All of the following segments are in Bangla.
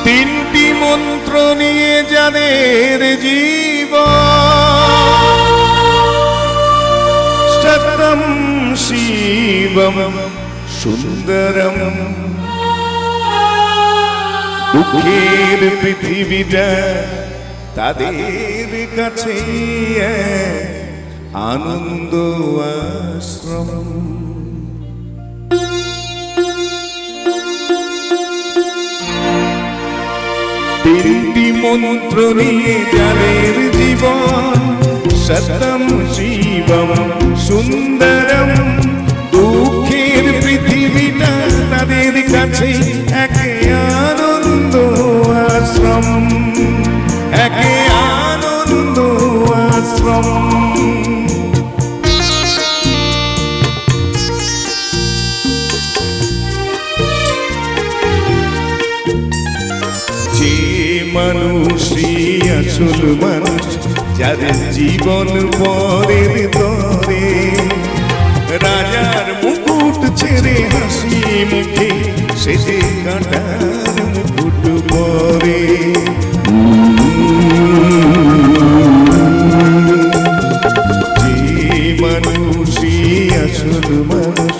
তিনটি মন্ত্র নিয়ে যাদের জীবন, সত্যম শিবম সুন্দরম। দুঃখের পৃথিবীটা তাদের কাছে আনন্দ আশ্রম। তিনটি মন্ত্র নিয়ে যাদের জীবন, সত্যম শিবম সুন্দরম। দুঃখের পৃথিবীটা তাদের কাছে একে আনন্দ আশ্রম, একে আনন্দ আশ্রম। যে মানুষই আসল মানুষ, যাদের জীবন পরের তরে, রাজার মুকুট ছেড়ে হাসি মুখে সেজে কাঁটার মুকুট পরে। যে মানুষই আসল মানুষ,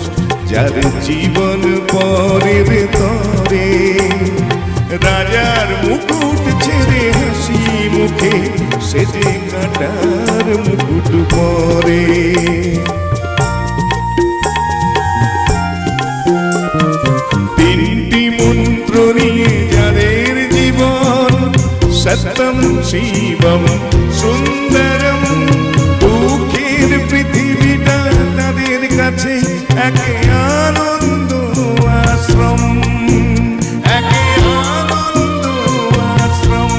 যার জীবন পরের তরে, রাজার মুকুট ছেড়ে হাসি মুখে সেজে কাঁটার মুকুট পরে। তিনটি মন্ত্র নিয়ে যাদের জীবন, সত্যম শিবম সুন্দরম। দুঃখের পৃথিবীটা তাদের কাছে একে আনন্দ আশ্রম, একে আনন্দ আশ্রম।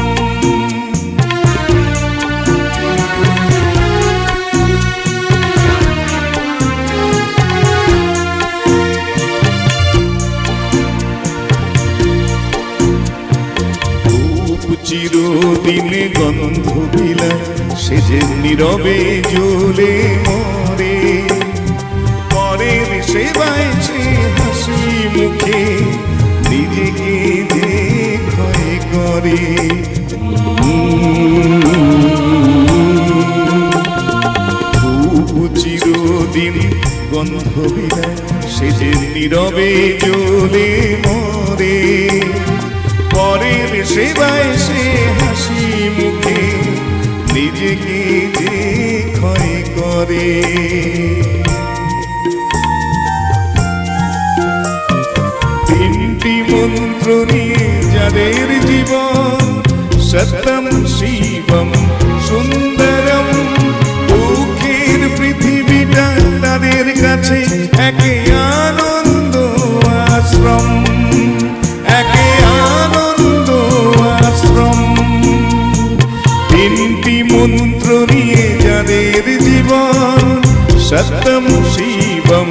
চিরদিনে গন্ধ বিলায় সেজে নীরবে জ্বলে মরে, পরের সেবায় সে হাসি মুখে নিজেকে যে ক্ষয় করে। চিরদিন গন্ধ বিলায় সেজে নীরবে জ্বলে মরে, পরের সেবায় সে হাসি মুখে নিজেকে যে ক্ষয় করে। তিনটি মন্ত্র নিয়ে যাদের জীবন, সত্যম শিবম সুন্দরম। দুঃখের পৃথিবীটা তাদের কাছে একে আনন্দ আশ্রম, একে আনন্দ আশ্রম। তিনটি মন্ত্র নিয়ে যাদের জীবন, সত্যম শিবম